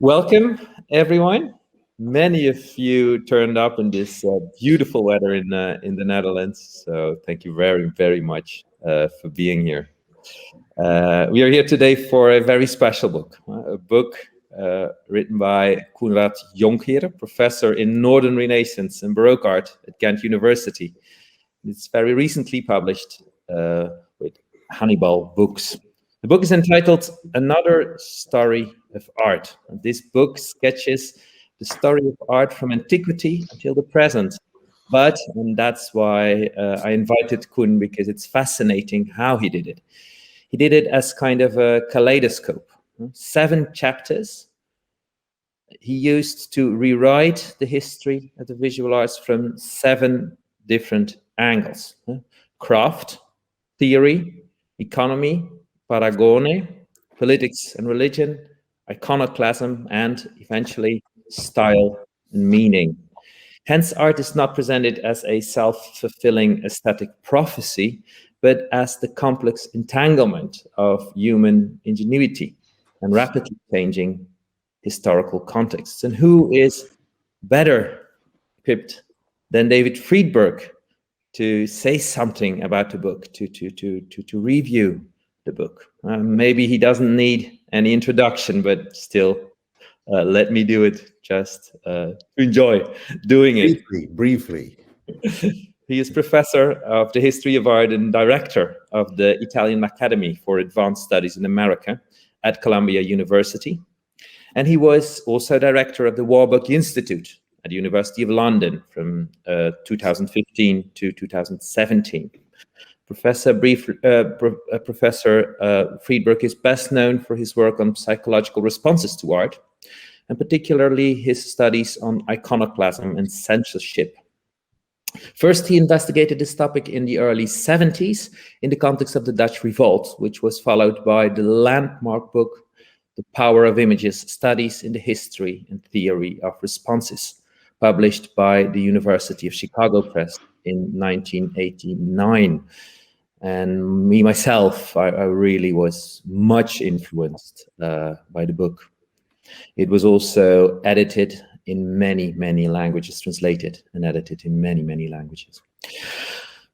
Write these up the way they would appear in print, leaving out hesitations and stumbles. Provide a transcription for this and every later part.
Welcome, everyone. Many of you turned up in this beautiful weather in the Netherlands. So thank you very, very much for being here. We are here today for a very special book, a book written by Koenraad Jonckheere, professor in Northern Renaissance and Baroque art at Ghent University. It's very recently published with Hannibal Books. The book is entitled Another Story of Art. And this book sketches the story of art from antiquity until the present. But, and that's why I invited Koen, because it's fascinating how he did it. He did it as kind of a kaleidoscope. 7 chapters he used to rewrite the history of the visual arts from 7 different angles. Craft, theory, economy, paragone, politics and religion, iconoclasm, and eventually style and meaning. Hence, art is not presented as a self-fulfilling aesthetic prophecy, but as the complex entanglement of human ingenuity and rapidly changing historical contexts. And who is better equipped than David Friedberg to say something about the book, to review the book? Maybe he doesn't need any introduction, but still, let me do it just to enjoy doing it. Briefly. He is professor of the history of art and director of the Italian Academy for Advanced Studies in America at Columbia University. And he was also director of the Warburg Institute at the University of London from 2015 to 2017. Professor Friedberg is best known for his work on psychological responses to art, and particularly his studies on iconoclasm and censorship. First, he investigated this topic in the early 70s in the context of the Dutch Revolt, which was followed by the landmark book, The Power of Images, Studies in the History and Theory of Responses, published by the University of Chicago Press in 1989. And me, myself, I really was much influenced by the book. It was also edited in many, many languages, translated and edited in many, many languages.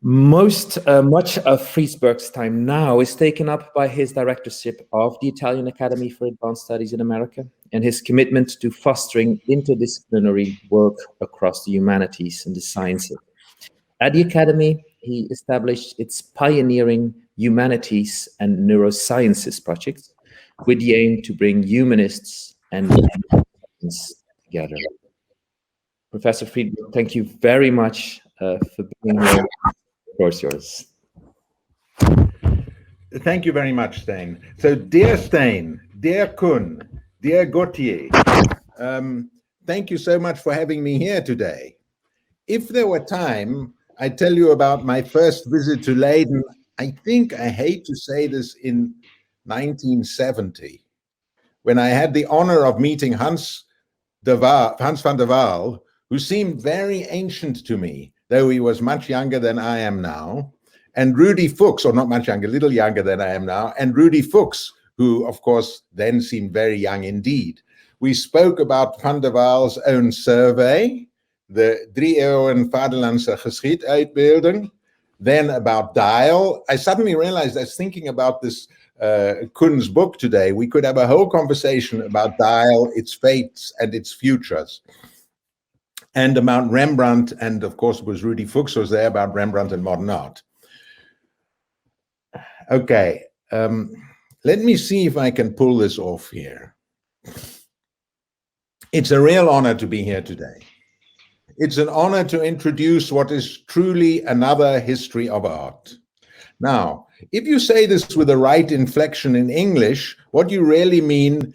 Much of Friedberg's time now is taken up by his directorship of the Italian Academy for Advanced Studies in America and his commitment to fostering interdisciplinary work across the humanities and the sciences. At the Academy, he established its pioneering Humanities and Neurosciences project with the aim to bring humanists and science together. Professor Friedberg, thank you very much for being here. The floor is yours. Thank you very much, Stijn. So, dear Stijn, dear Koen, dear Gauthier, thank you so much for having me here today. If there were time, I'd tell you about my first visit to Leiden. I think, I hate to say this, in 1970, when I had the honor of meeting Hans van der Waal, who seemed very ancient to me, though he was much younger than I am now, and Rudy Fuchs, or not much younger, a little younger than I am now, and Rudy Fuchs, who, of course, then seemed very young indeed. We spoke about van der Waal's own survey, the 3 eeuwen Vaderlandse Geschieduitbeelding, then about Dial. I suddenly realized, I was thinking about this Koen's book today, we could have a whole conversation about Dial, its fates and its futures. And about Rembrandt, and of course, was Rudy Fuchs was there about Rembrandt and modern art. Okay, let me see if I can pull this off here. It's a real honor to be here today. It's an honor to introduce what is truly another history of art. Now, if you say this with the right inflection in English, what you really mean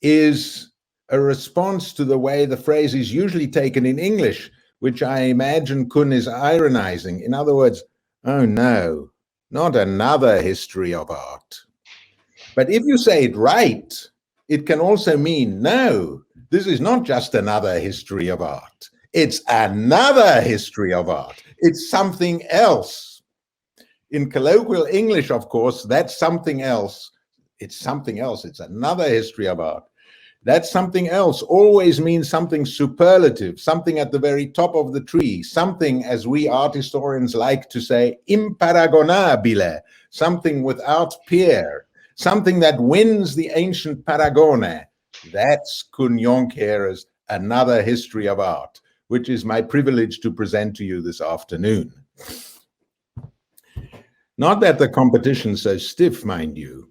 is a response to the way the phrase is usually taken in English, which I imagine Koen is ironizing. In other words, oh no, not another history of art. But if you say it right, it can also mean, no, this is not just another history of art. It's another history of art. It's something else. In colloquial English, of course, that's something else. It's something else. It's another history of art. That something else always means something superlative, something at the very top of the tree, something, as we art historians like to say, imparagonabile, something without peer, something that wins the ancient paragone. That's Jonckheere's Another History of Art, which is my privilege to present to you this afternoon. Not that the competition's so stiff, mind you.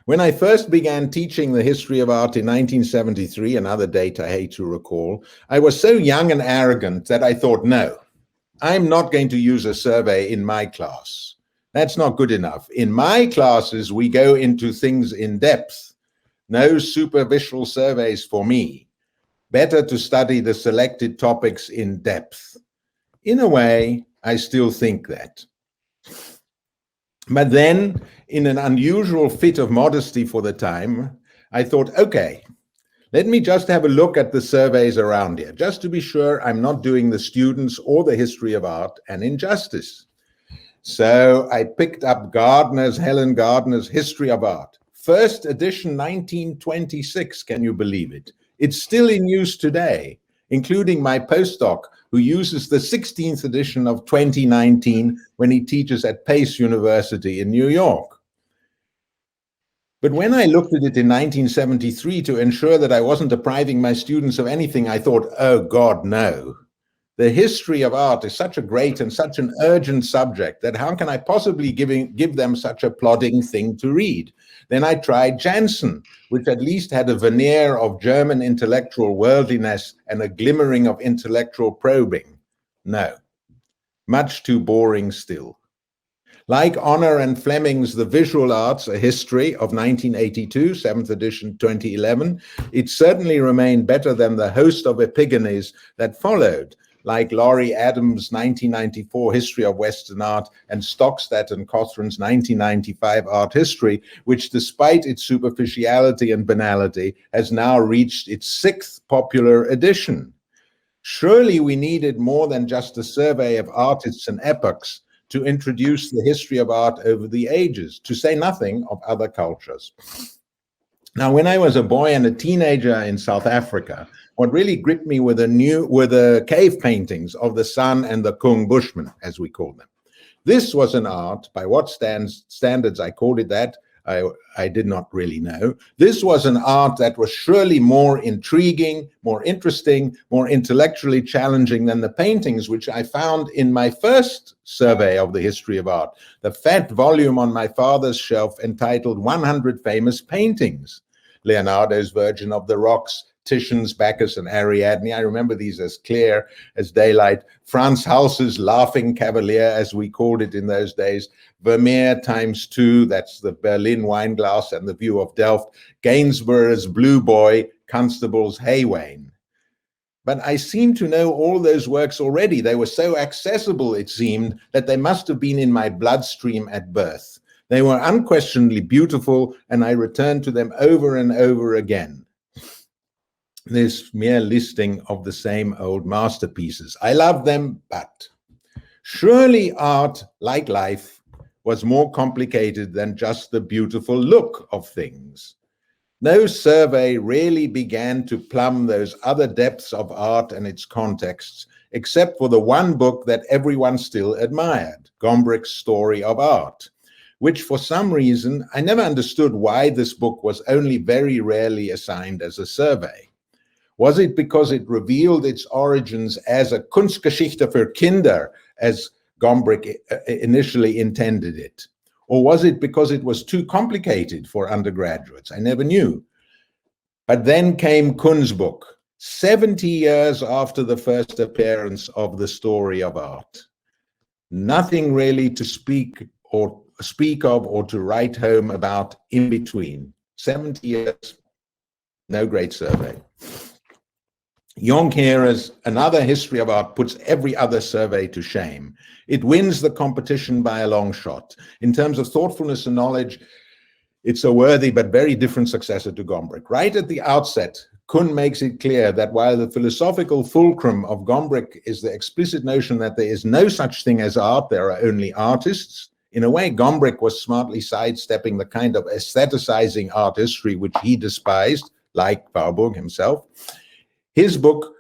When I first began teaching the history of art in 1973, another date I hate to recall, I was so young and arrogant that I thought, no, I'm not going to use a survey in my class. That's not good enough. In my classes, we go into things in depth. No superficial surveys for me. Better to study the selected topics in depth. In a way, I still think that. But then, in an unusual fit of modesty for the time, I thought, okay, let me just have a look at the surveys around here, just to be sure I'm not doing the students or the history of art an injustice. So I picked up Helen Gardner's History of Art, first edition 1926, can you believe it? It's still in use today, including my postdoc, who uses the 16th edition of 2019 when he teaches at Pace University in New York. But when I looked at it in 1973 to ensure that I wasn't depriving my students of anything, I thought, oh God, no. The history of art is such a great and such an urgent subject that how can I possibly give them such a plodding thing to read? Then I tried Jansen, which at least had a veneer of German intellectual worldliness and a glimmering of intellectual probing. No, much too boring still. Like Honor and Fleming's The Visual Arts, A History of 1982, 7th edition, 2011, it certainly remained better than the host of epigones that followed, like Laurie Adams' 1994 History of Western Art and Stockstadt and Cothran's 1995 Art History, which despite its superficiality and banality has now reached its 6th popular edition. Surely we needed more than just a survey of artists and epochs to introduce the history of art over the ages, to say nothing of other cultures. Now, when I was a boy and a teenager in South Africa, what really gripped me were the cave paintings of the Sun and the Kung Bushmen, as we call them. This was an art, by what standards I called it that, I did not really know. This was an art that was surely more intriguing, more interesting, more intellectually challenging than the paintings which I found in my first survey of the history of art, the fat volume on my father's shelf entitled 100 Famous Paintings. Leonardo's Virgin of the Rocks, Titian's Bacchus and Ariadne. I remember these as clear as daylight. Franz Halse's Laughing Cavalier, as we called it in those days. Vermeer ×2, that's the Berlin wine glass and the view of Delft. Gainsborough's Blue Boy, Constable's Haywain. But I seem to know all those works already. They were so accessible, it seemed, that they must have been in my bloodstream at birth. They were unquestionably beautiful, and I returned to them over and over again. This mere listing of the same old masterpieces. I love them, but surely art, like life, was more complicated than just the beautiful look of things. No survey really began to plumb those other depths of art and its contexts, except for the one book that everyone still admired, Gombrick's Story of Art, which for some reason, I never understood why this book was only very rarely assigned as a survey. Was it because it revealed its origins as a Kunstgeschichte für Kinder, as Gombrick initially intended it? Or was it because it was too complicated for undergraduates? I never knew. But then came Kunstbuch, 70 years after the first appearance of the Story of Art. Nothing really to speak of or to write home about in between. 70 years, no great survey. Jonckheere's Another History of Art puts every other survey to shame. It wins the competition by a long shot. In terms of thoughtfulness and knowledge, it's a worthy but very different successor to Gombrick. Right at the outset, Kuhn makes it clear that while the philosophical fulcrum of Gombrick is the explicit notion that there is no such thing as art, there are only artists, in a way, Gombrick was smartly sidestepping the kind of aestheticizing art history which he despised, like Warburg himself. His book,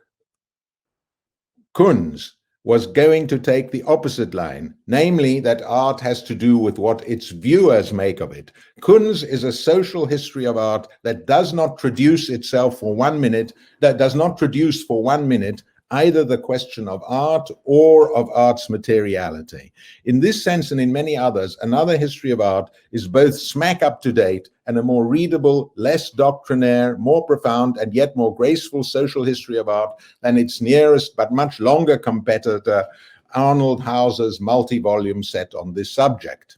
Kunst, was going to take the opposite line, namely that art has to do with what its viewers make of it. Kunst is a social history of art that does not traduce itself for 1 minute, that does not traduce for 1 minute either the question of art or of art's materiality. In this sense and in many others, another history of art is both smack up to date and a more readable, less doctrinaire, more profound and yet more graceful social history of art than its nearest but much longer competitor, Arnold Hauser's multi-volume set on this subject.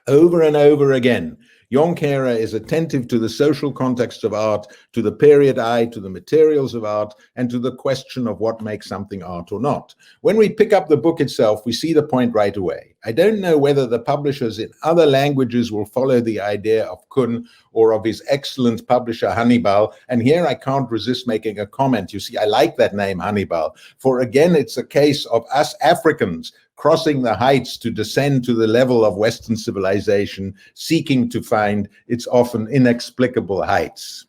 Over and over again, Jonckheere is attentive to the social context of art, to the period eye, to the materials of art, and to the question of what makes something art or not. When we pick up the book itself, we see the point right away. I don't know whether the publishers in other languages will follow the idea of Kuhn or of his excellent publisher Hannibal, and here I can't resist making a comment. You see, I like that name, Hannibal, for again, it's a case of us Africans crossing the heights to descend to the level of Western civilization, seeking to find its often inexplicable heights.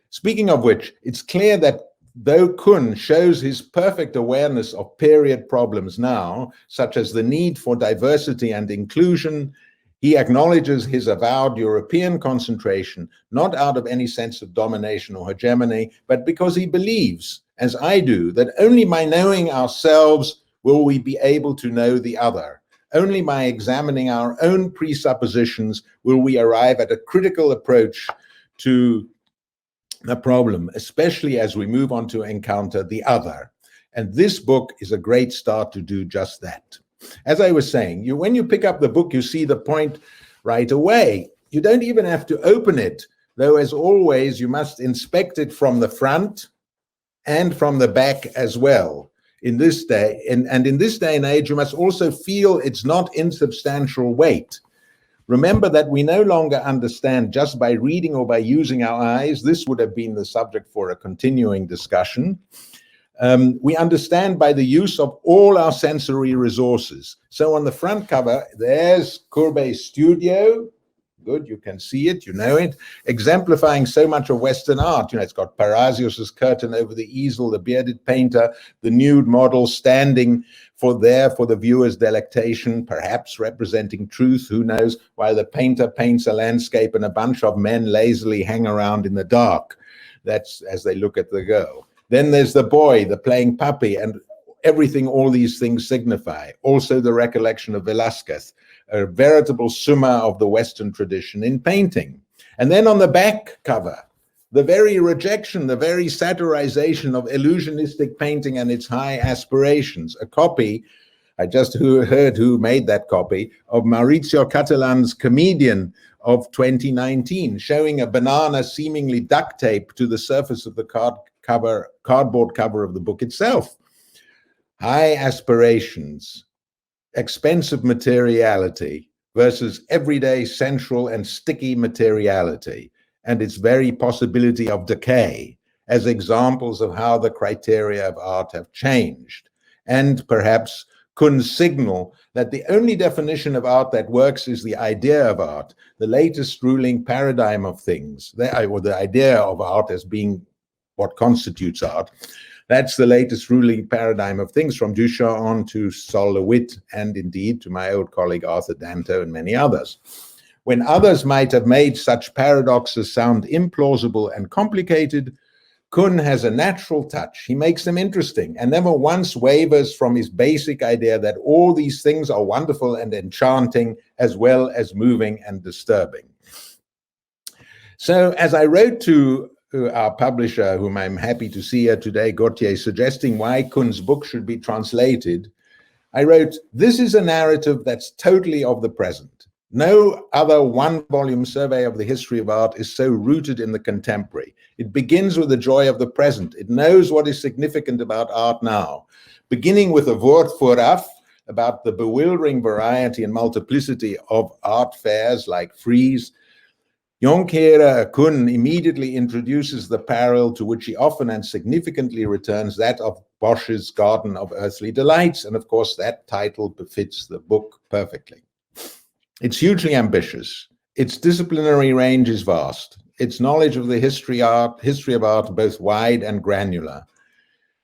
Speaking of which, it's clear that though Kuhn shows his perfect awareness of period problems now, such as the need for diversity and inclusion, he acknowledges his avowed European concentration, not out of any sense of domination or hegemony, but because he believes, as I do, that only by knowing ourselves will we be able to know the other. Only by examining our own presuppositions will we arrive at a critical approach to the problem, especially as we move on to encounter the other. And this book is a great start to do just that. As I was saying, when you pick up the book, you see the point right away. You don't even have to open it, though as always, you must inspect it from the front and from the back as well. In this day, and in this day and age, you must also feel its not insubstantial weight. Remember that we no longer understand just by reading or by using our eyes. This would have been the subject for a continuing discussion. We understand by the use of all our sensory resources. So on the front cover, there's Courbet's studio. Good, you can see it, you know it, exemplifying so much of Western art. It's got Parasius's curtain over the easel, the bearded painter, the nude model standing for the viewer's delectation, perhaps representing truth, who knows, while the painter paints a landscape and a bunch of men lazily hang around in the dark. That's as they look at the girl. Then there's the boy, the playing puppy, and everything all these things signify. Also the recollection of Velázquez, a veritable summa of the Western tradition in painting. And then on the back cover, the very rejection, the very satirization of illusionistic painting and its high aspirations. A copy, I just heard who made that copy, of Maurizio Cattelan's Comedian of 2019, showing a banana seemingly duct taped to the surface of the cardboard cover of the book itself. High aspirations, expensive materiality versus everyday sensual and sticky materiality, and its very possibility of decay as examples of how the criteria of art have changed. And perhaps Kuhn's signal that the only definition of art that works is the idea of art, the latest ruling paradigm of things, or the idea of art as being what constitutes art. That's the latest ruling paradigm of things, from Duchamp on to Sol LeWitt, and indeed to my old colleague Arthur Danto and many others. When others might have made such paradoxes sound implausible and complicated, Kuhn has a natural touch. He makes them interesting and never once wavers from his basic idea that all these things are wonderful and enchanting, as well as moving and disturbing. So as I wrote to our publisher, whom I'm happy to see here today, Gautier, suggesting why Kuhn's book should be translated, I wrote, "This is a narrative that's totally of the present. No other one-volume survey of the history of art is so rooted in the contemporary. It begins with the joy of the present. It knows what is significant about art now, beginning with a Wort vooraf about the bewildering variety and multiplicity of art fairs like frieze. Jonckheere Kuhn immediately introduces the parallel to which he often and significantly returns, that of Bosch's Garden of Earthly Delights, and of course that title befits the book perfectly. It's hugely ambitious. Its disciplinary range is vast. Its knowledge of the history of art, both wide and granular.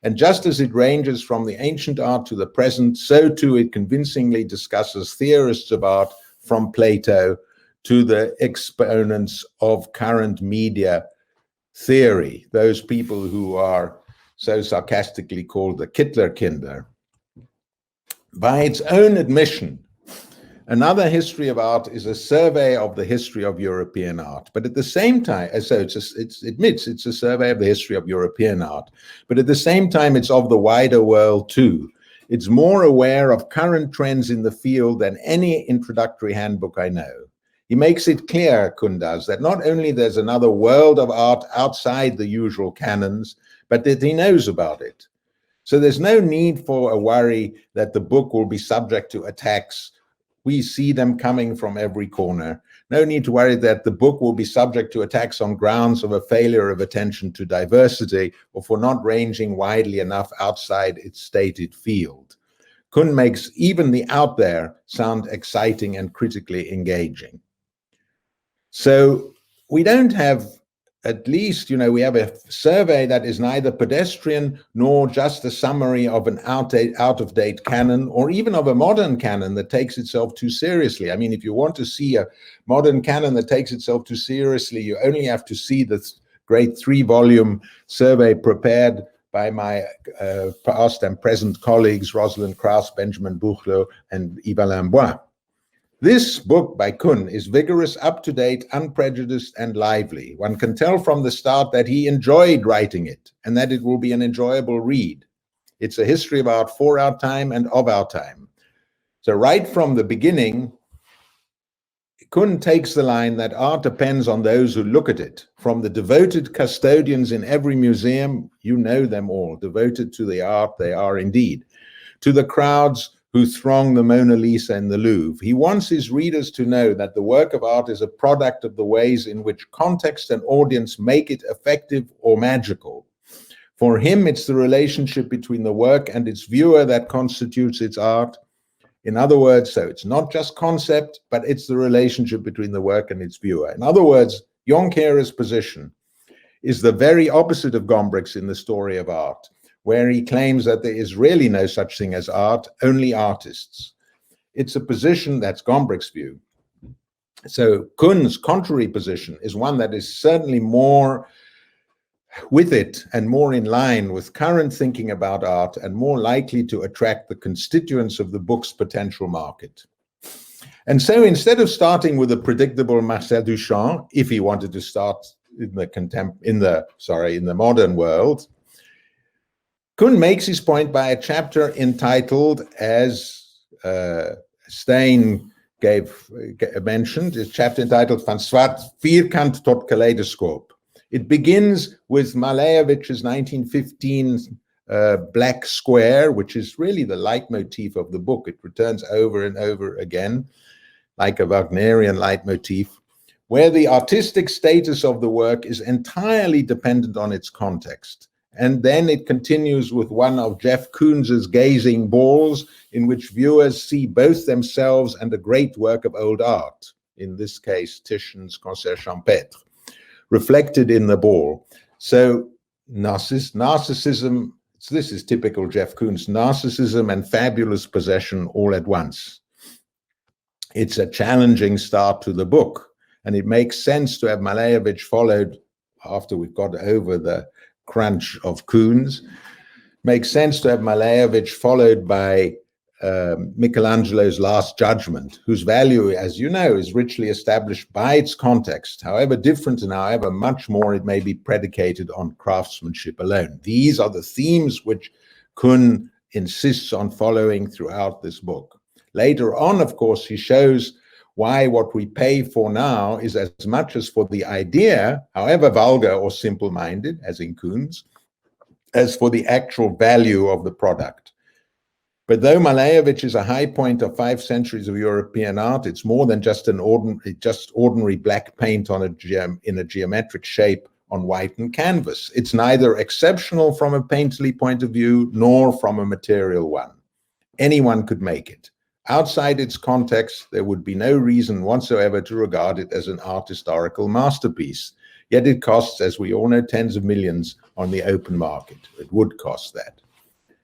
And just as it ranges from the ancient art to the present, so too it convincingly discusses theorists of art from Plato to the exponents of current media theory, those people who are so sarcastically called the Kittlerkinder. By its own admission, another history of art is a survey of the history of European art. But at the same time, so it admits it's a survey of the history of European art. But at the same time, it's of the wider world too. It's more aware of current trends in the field than any introductory handbook I know. He makes it clear, Kuhn does, that not only there's another world of art outside the usual canons, but that he knows about it. So there's no need for a worry that the book will be subject to attacks. We see them coming from every corner. No need to worry that the book will be subject to attacks on grounds of a failure of attention to diversity or for not ranging widely enough outside its stated field. Kuhn makes even the out there sound exciting and critically engaging. So we don't have, at least, we have a survey that is neither pedestrian nor just a summary of an out-of-date canon, or even of a modern canon that takes itself too seriously. I mean, if you want to see a modern canon that takes itself too seriously, you only have to see the great 3-volume survey prepared by my past and present colleagues, Rosalind Krauss, Benjamin Buchloh, and Yves Lambois. This book by Kuhn is vigorous, up-to-date, unprejudiced, and lively. One can tell from the start that he enjoyed writing it and that it will be an enjoyable read. It's a history of art for our time and of our time. So right from the beginning, Kuhn takes the line that art depends on those who look at it. From the devoted custodians in every museum, you know them all, devoted to the art they are indeed, to the crowds who throng the Mona Lisa in the Louvre. He wants his readers to know that the work of art is a product of the ways in which context and audience make it effective or magical. For him, it's the relationship between the work and its viewer that constitutes its art. In other words, so it's not just concept, but it's the relationship between the work and its viewer. In other words, Jonckheere's position is the very opposite of Gombrick's in the story of art, where he claims that there is really no such thing as art, only artists. It's a position that's Gombrick's view. So Kuhn's contrary position is one that is certainly more with it and more in line with current thinking about art and more likely to attract the constituents of the book's potential market. And so instead of starting with a predictable Marcel Duchamp, if he wanted to start in the modern world, Kuhn makes his point by a chapter entitled, as Stein mentioned, a chapter entitled Van Zwart Vierkant tot Kaleidoscoop. It begins with Malejevich's 1915 Black Square, which is really the leitmotif of the book. It returns over and over again, like a Wagnerian leitmotif, where the artistic status of the work is entirely dependent on its context. And then it continues with one of Jeff Koons's gazing balls, in which viewers see both themselves and a great work of old art, in this case, Titian's Concert Champêtre, reflected in the ball. So narcissism, this is typical Jeff Koons, narcissism and fabulous possession all at once. It's a challenging start to the book, and it makes sense to have Malevich followed, after we've got over the crunch of Koons, makes sense to have Malevich followed by Michelangelo's Last Judgment, whose value, as you know, is richly established by its context, however different and however much more it may be predicated on craftsmanship alone. These are the themes which Kuhn insists on following throughout this book. Later on, of course, he shows why what we pay for now is as much as for the idea, however vulgar or simple-minded, as in Koons, as for the actual value of the product. But though Malevich is a high point of 5 centuries of European art, it's more than just ordinary black paint in a geometric shape on whitened canvas. It's neither exceptional from a painterly point of view nor from a material one. Anyone could make it. Outside its context, there would be no reason whatsoever to regard it as an art historical masterpiece. Yet it costs, as we all know, tens of millions on the open market. It would cost that.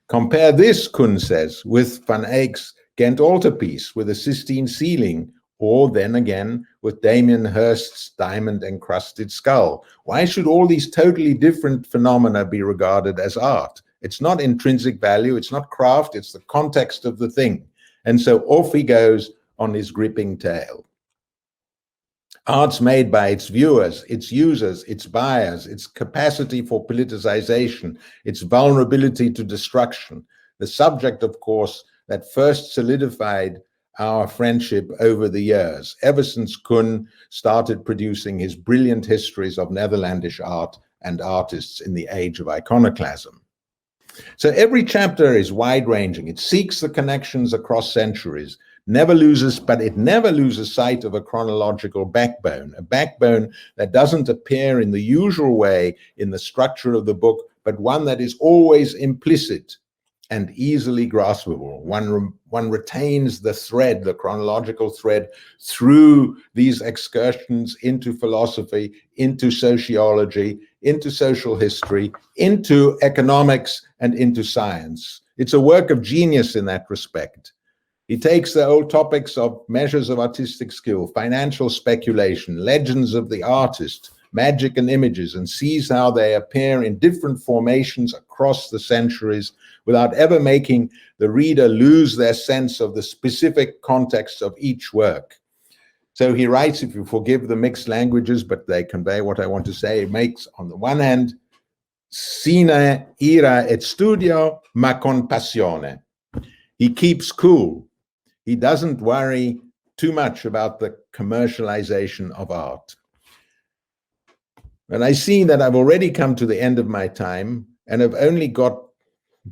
Compare this, Koen says, with Van Eyck's Ghent altarpiece with a Sistine ceiling, or then again with Damien Hirst's diamond-encrusted skull. Why should all these totally different phenomena be regarded as art? It's not intrinsic value, it's not craft, it's the context of the thing. And so off he goes on his gripping tale. Art's made by its viewers, its users, its buyers, its capacity for politicization, its vulnerability to destruction. The subject, of course, that first solidified our friendship over the years, ever since Koen started producing his brilliant histories of Netherlandish art and artists in the age of iconoclasm. So every chapter is wide-ranging. It seeks the connections across centuries, but it never loses sight of a chronological backbone, a backbone that doesn't appear in the usual way in the structure of the book, but one that is always implicit and easily graspable. One retains the thread, the chronological thread, through these excursions into philosophy, into sociology, into social history, into economics, and into science. It's a work of genius in that respect. He takes the old topics of measures of artistic skill, financial speculation, legends of the artist, magic and images, and sees how they appear in different formations across the centuries without ever making the reader lose their sense of the specific context of each work. So he writes, if you forgive the mixed languages, but they convey what I want to say, it makes, on the one hand, sine ira et studio, ma con passione. He keeps cool. He doesn't worry too much about the commercialization of art. And I see that I've already come to the end of my time and have only got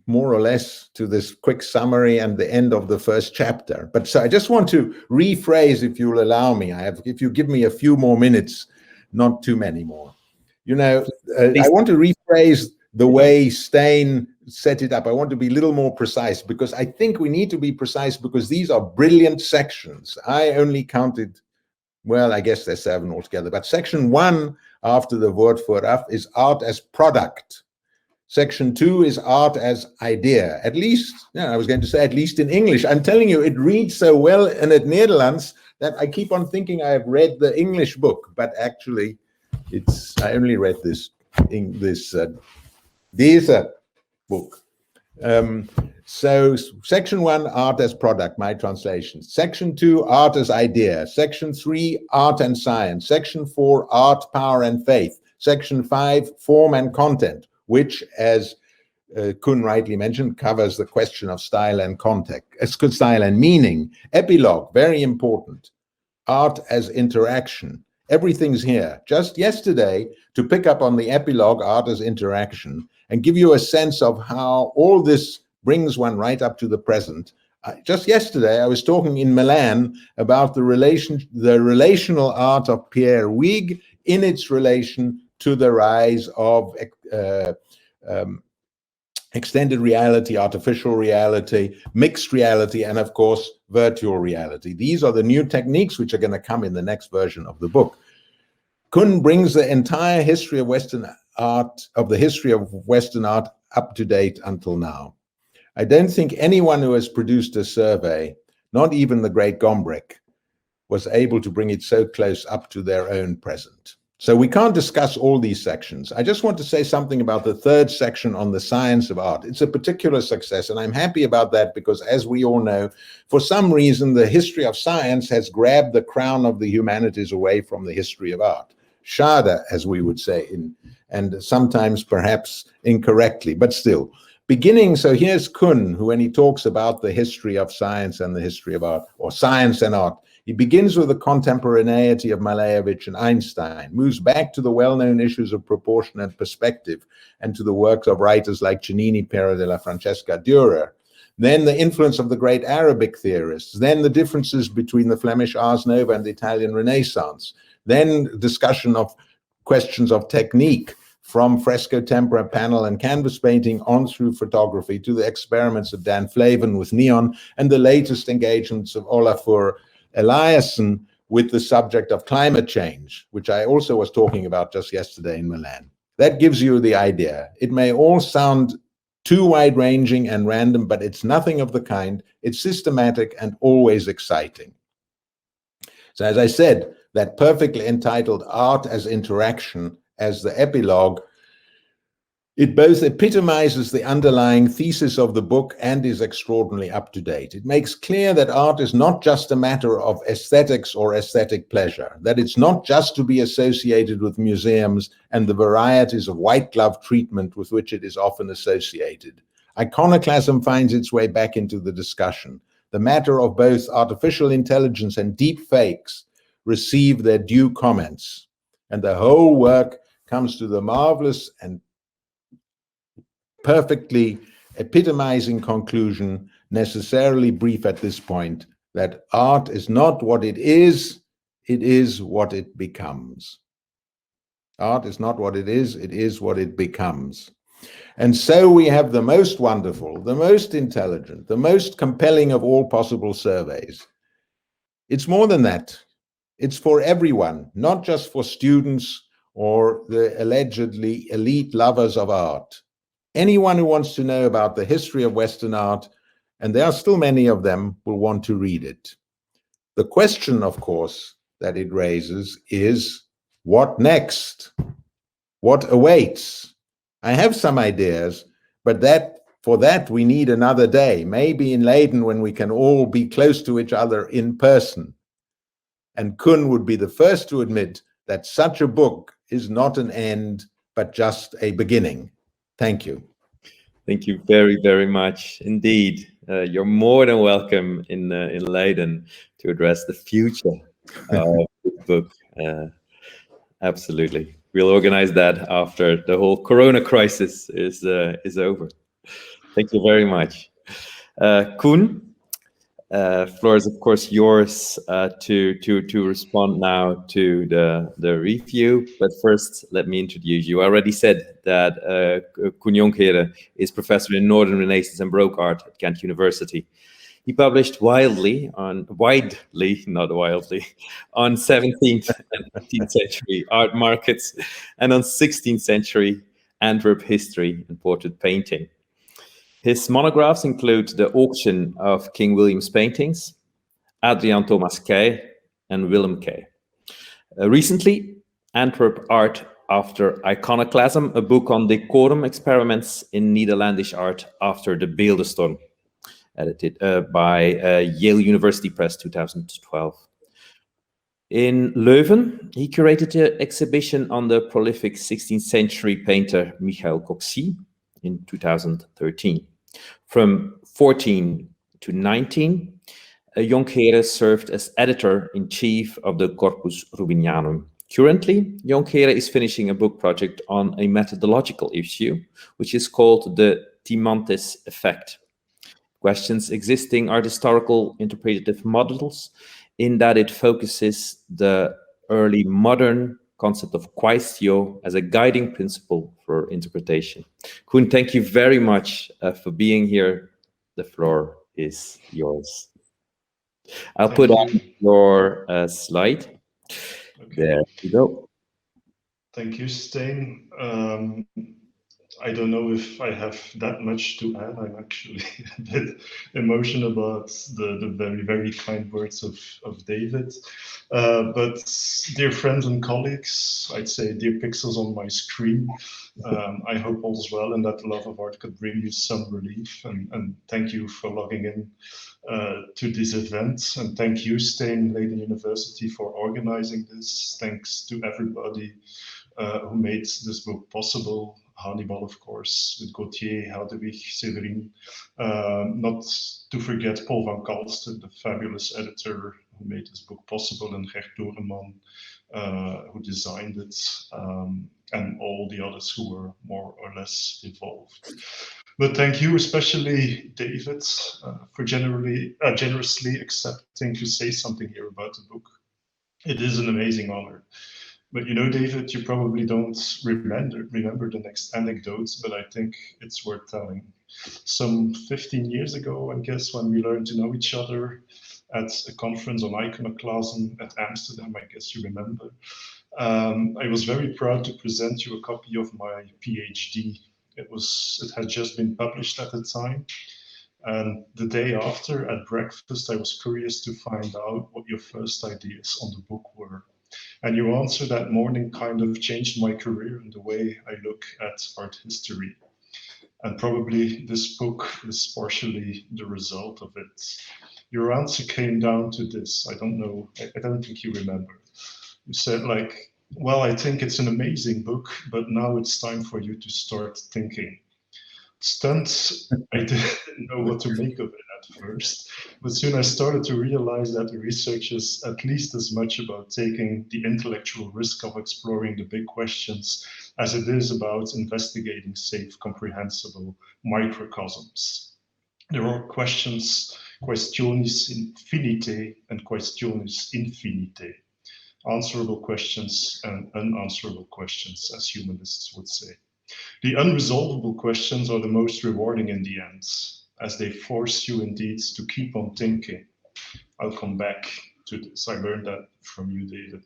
more or less to this quick summary and the end of the first chapter. But so I just want to rephrase, if you'll allow me. If you give me a few more minutes, not too many more. You know, I want to rephrase the way Stein set it up. I want to be a little more precise because I think we need to be precise because these are brilliant sections. I only counted, well, I guess there's 7 altogether, but section 1 after the word vooraf is art as product. Section 2 is art as idea. At least, I was going to say at least in English. I'm telling you, it reads so well in it Nederlands that I keep on thinking I have read the English book, but actually I only read this book. So section 1, art as product, my translation. Section 2, art as idea. Section 3, art and science. Section 4, art, power and faith. Section 5, form and content, which, as Koen rightly mentioned, covers the question of style and context, style and meaning. Epilogue, very important. Art as interaction. Everything's here. Just yesterday, to pick up on the epilogue, art as interaction, and give you a sense of how all this brings one right up to the present. Just yesterday, I was talking in Milan about the relational art of Pierre Huyghe in its relation to the rise of extended reality, artificial reality, mixed reality, and of course, virtual reality. These are the new techniques which are going to come in the next version of the book. Koen brings the entire history of Western art, up to date until now. I don't think anyone who has produced a survey, not even the great Gombrick, was able to bring it so close up to their own present. So we can't discuss all these sections. I just want to say something about the third section on the science of art. It's a particular success, and I'm happy about that because, as we all know, for some reason, the history of science has grabbed the crown of the humanities away from the history of art. Schade, as we would say, and sometimes perhaps incorrectly, but still. So here's Koen, who, when he talks about the history of science and the history of art, or science and art, he begins with the contemporaneity of Malevich and Einstein, moves back to the well-known issues of proportion and perspective, and to the works of writers like Cennini, Piero della Francesca, Dürer. Then the influence of the great Arabic theorists, then the differences between the Flemish Ars Nova and the Italian Renaissance, then discussion of questions of technique, from fresco, tempera, panel, and canvas painting on through photography to the experiments of Dan Flavin with neon and the latest engagements of Olafur Eliasson with the subject of climate change, which I also was talking about just yesterday in Milan. That gives you the idea. It may all sound too wide-ranging and random, but it's nothing of the kind. It's systematic and always exciting. So as I said, that perfectly entitled Art as Interaction as the epilogue, it both epitomizes the underlying thesis of the book and is extraordinarily up to date. It makes clear that art is not just a matter of aesthetics or aesthetic pleasure, that it's not just to be associated with museums and the varieties of white glove treatment with which it is often associated. Iconoclasm finds its way back into the discussion. The matter of both artificial intelligence and deep fakes receive their due comments, and the whole work comes to the marvelous and perfectly epitomizing conclusion, necessarily brief at this point, that art is not what it is what it becomes. Art is not what it is what it becomes. And so we have the most wonderful, the most intelligent, the most compelling of all possible surveys. It's more than that. It's for everyone, not just for students or the allegedly elite lovers of art. Anyone who wants to know about the history of Western art, and there are still many of them, will want to read it. The question, of course, that it raises is, what next? What awaits? I have some ideas, but for that we need another day, maybe in Leiden when we can all be close to each other in person. And Koen would be the first to admit that such a book is not an end, but just a beginning. Thank you. Thank you very, very much indeed. You're more than welcome in Leiden to address the future of the book. Absolutely. We'll organize that after the whole Corona crisis is over. Thank you very much. Koen, floor is of course yours to respond now to the review. But first, let me introduce you. I already said that Koen Jonckheere is professor in Northern Renaissance and Baroque art at Kent University. He published widely, not wildly, on 17th and 18th century art markets and on 16th century Antwerp history and portrait painting. His monographs include The Auction of King William's Paintings, Adriaan Thomas Kay, and Willem Kay. Recently, Antwerp Art After Iconoclasm, a book on decorum experiments in Netherlandish art after the Beeldenstorm, edited by Yale University Press, 2012. In Leuven, he curated an exhibition on the prolific 16th century painter Michael Coxy in 2013. From 14 to 19, Jonckheere served as editor-in-chief of the Corpus Rubinianum. Currently, Jonckheere is finishing a book project on a methodological issue, which is called the Timantis effect. Questions existing art historical interpretative models in that it focuses the early modern concept of quaestio as a guiding principle for interpretation. Koen, thank you very much for being here. The floor is yours. I'll put on your slide. Okay. There you go. Thank you, Steen. I don't know if I have that much to add. I'm actually a bit emotional about the very, very kind words of David. But dear friends and colleagues, I'd say dear pixels on my screen, I hope all's well and that the love of art could bring you some relief. And thank you for logging in to this event. And thank you, Steen, Leiden University, for organizing this. Thanks to everybody who made this book possible. Hannibal, of course, with Gauthier, Helderwig, Severin. Not to forget Paul van Kalster, the fabulous editor who made this book possible, and Gert Doreman, who designed it, and all the others who were more or less involved. But thank you, especially David, for generously accepting to say something here about the book. It is an amazing honor. But you know, David, you probably don't remember the next anecdotes, but I think it's worth telling. Some 15 years ago, I guess, when we learned to know each other at a conference on iconoclasm at Amsterdam, I guess you remember, I was very proud to present you a copy of my PhD. It had just been published at the time. And the day after, at breakfast, I was curious to find out what your first ideas on the book were. And your answer that morning kind of changed my career and the way I look at art history. And probably this book is partially the result of it. Your answer came down to this. I don't know, I don't think you remember. You said, like, well, I think it's an amazing book, but now it's time for you to start thinking. Stunned, I didn't know what to make of it at first, but soon I started to realize that the research is at least as much about taking the intellectual risk of exploring the big questions as it is about investigating safe, comprehensible microcosms. There are questions, questiones infinite and questiones infinite, answerable questions and unanswerable questions, as humanists would say. The unresolvable questions are the most rewarding in the end, as they force you indeed to keep on thinking. I'll come back to this. I learned that from you, David.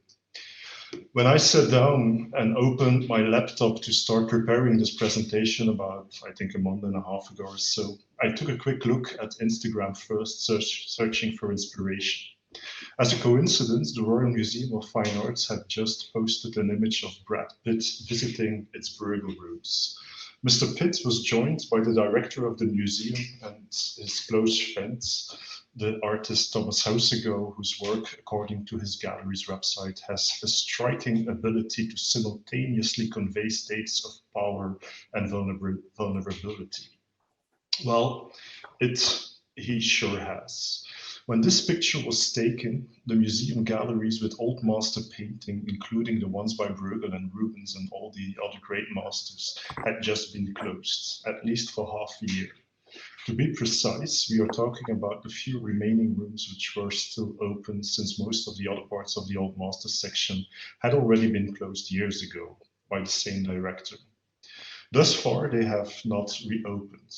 When I sat down and opened my laptop to start preparing this presentation about, I think, a month and a half ago or so, I took a quick look at Instagram first, searching for inspiration. As a coincidence, the Royal Museum of Fine Arts had just posted an image of Brad Pitt visiting its Bruegel rooms. Mr. Pitt was joined by the director of the museum and his close friends, the artist Thomas Housego, whose work, according to his gallery's website, has a striking ability to simultaneously convey states of power and vulnerability. Well, he sure has. When this picture was taken, the museum galleries with old master painting, including the ones by Bruegel and Rubens and all the other great masters, had just been closed, at least for half a year. To be precise, we are talking about the few remaining rooms which were still open, since most of the other parts of the old master section had already been closed years ago by the same director. Thus far, they have not reopened.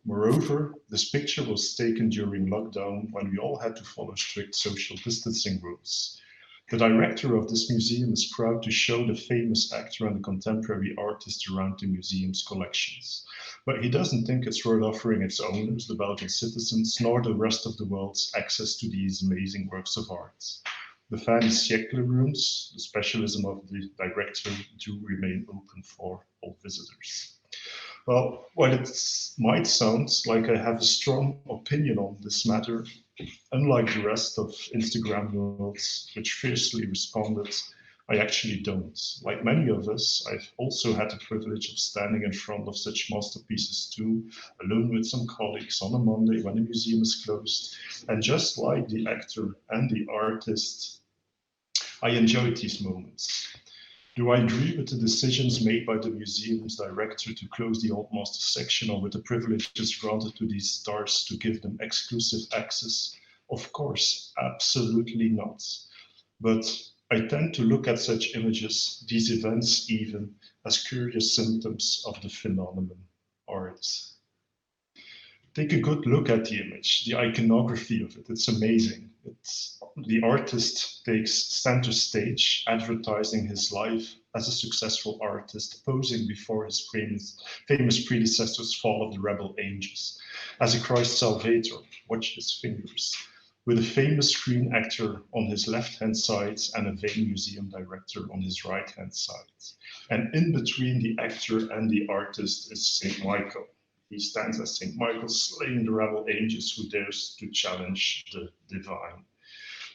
Moreover, this picture was taken during lockdown when we all had to follow strict social distancing rules. The director of this museum is proud to show the famous actor and the contemporary artist around the museum's collections. But he doesn't think it's worth offering its owners, the Belgian citizens, nor the rest of the world access to these amazing works of art. The fin de siècle rooms, the specialism of the director, do remain open for all visitors. Well, while it might sound like I have a strong opinion on this matter, unlike the rest of Instagram worlds, which fiercely responded, I actually don't. Like many of us, I've also had the privilege of standing in front of such masterpieces too, alone with some colleagues on a Monday when the museum is closed. And just like the actor and the artist, I enjoyed these moments. Do I agree with the decisions made by the museum's director to close the Old Master section, or with the privileges granted to these stars to give them exclusive access? Of course, absolutely not. But I tend to look at such images, these events even, as curious symptoms of the phenomenon art. Take a good look at the image, the iconography of it. It's amazing. The artist takes center stage, advertising his life as a successful artist, posing before his famous predecessors' fall of the rebel angels. As a Christ Salvator, watch his fingers, with a famous screen actor on his left-hand side and a vain museum director on his right-hand side. And in between the actor and the artist is St. Michael. He stands as St. Michael, slaying the rebel angels who dares to challenge the divine.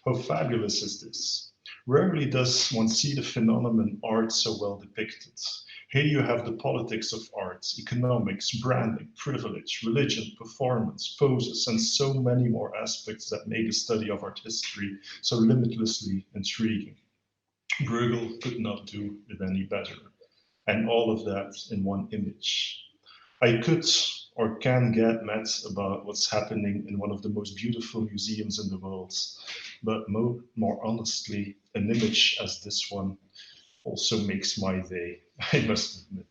How fabulous is this? Rarely does one see the phenomenon art so well depicted. Here you have the politics of art, economics, branding, privilege, religion, performance, poses, and so many more aspects that make the study of art history so limitlessly intriguing. Bruegel could not do it any better. And all of that in one image. I could or can get mad about what's happening in one of the most beautiful museums in the world, but more honestly, an image as this one also makes my day, I must admit.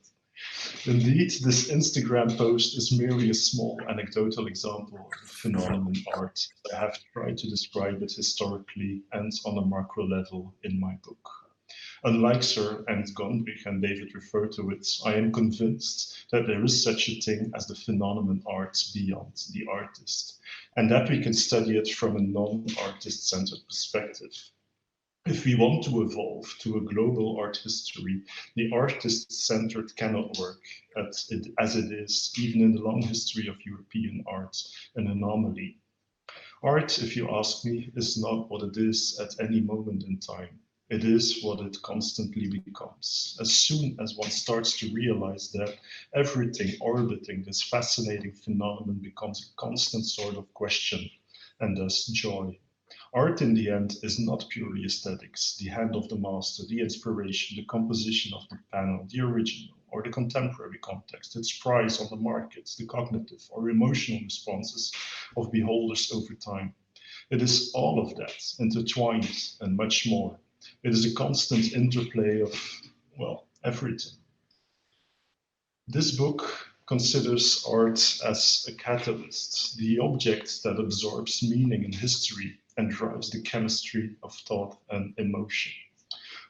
Indeed, this Instagram post is merely a small anecdotal example of the phenomenon art. I have tried to describe it historically and on a macro level in my book. Unlike Sir and Gombrick and David refer to it, I am convinced that there is such a thing as the phenomenon art beyond the artist, and that we can study it from a non-artist-centered perspective. If we want to evolve to a global art history, the artist-centered cannot work as it is, even in the long history of European art, an anomaly. Art, if you ask me, is not what it is at any moment in time. It is what it constantly becomes. As soon as one starts to realize that everything orbiting this fascinating phenomenon becomes a constant sort of question, and thus joy. Art in the end is not purely aesthetics, the hand of the master, the inspiration, the composition of the panel, the original, or the contemporary context, its price on the market, the cognitive or emotional responses of beholders over time. It is all of that, intertwined and much more. It is a constant interplay of, well, everything. This book considers art as a catalyst, the object that absorbs meaning in history and drives the chemistry of thought and emotion.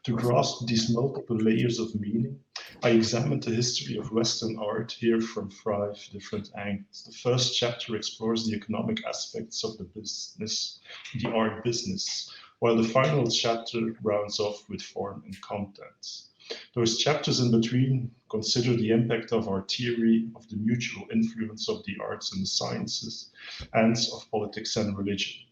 To grasp these multiple layers of meaning, I examined the history of Western art here from 5 different angles. The first chapter explores the economic aspects of the business, the art business, while the final chapter rounds off with form and content. Those chapters in between consider the impact of our theory of the mutual influence of the arts and the sciences, and of politics and religion.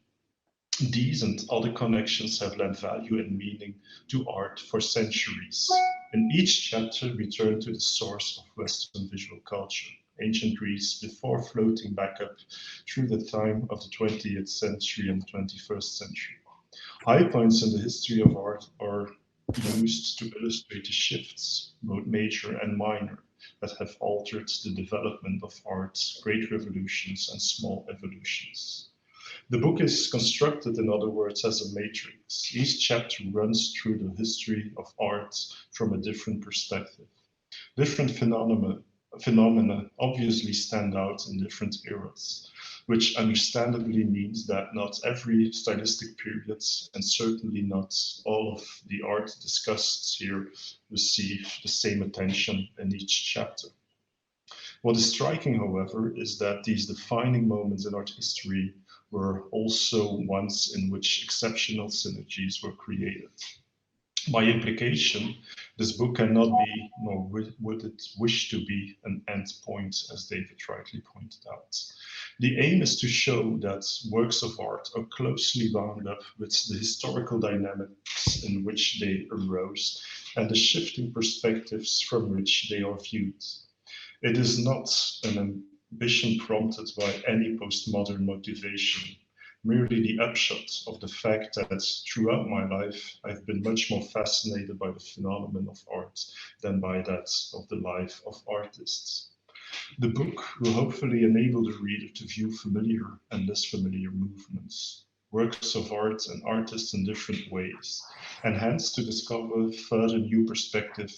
These and other connections have lent value and meaning to art for centuries. In each chapter, we turn to the source of Western visual culture, ancient Greece, before floating back up through the time of the 20th century and the 21st century. High points in the history of art are used to illustrate the shifts, both major and minor, that have altered the development of art, great revolutions and small evolutions. The book is constructed, in other words, as a matrix. Each chapter runs through the history of art from a different perspective. Different phenomena obviously stand out in different eras, which understandably means that not every stylistic period, and certainly not all of the art discussed here, receive the same attention in each chapter. What is striking, however, is that these defining moments in art history were also ones in which exceptional synergies were created. By implication, this book cannot be, nor would it wish to be, an end point, as David rightly pointed out. The aim is to show that works of art are closely bound up with the historical dynamics in which they arose and the shifting perspectives from which they are viewed. It is not an ambition prompted by any postmodern motivation, merely the upshot of the fact that throughout my life I've been much more fascinated by the phenomenon of art than by that of the life of artists. The book will hopefully enable the reader to view familiar and less familiar movements, works of art and artists in different ways, and hence to discover further new perspective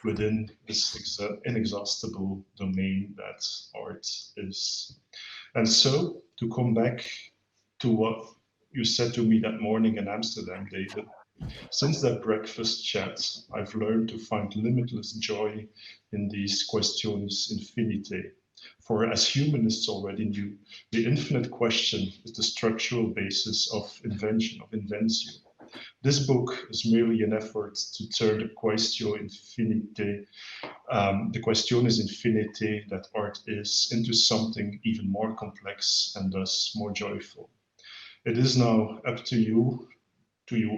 within this inexhaustible domain that art is. And so, to come back to what you said to me that morning in Amsterdam, David, since that breakfast chat, I've learned to find limitless joy in these questiones infinite. For as humanists already knew, the infinite question is the structural basis of invention, of inventio. This book is merely an effort to turn the quaestio infinite, the questiones infinite that art is, into something even more complex and thus more joyful. It is now up to you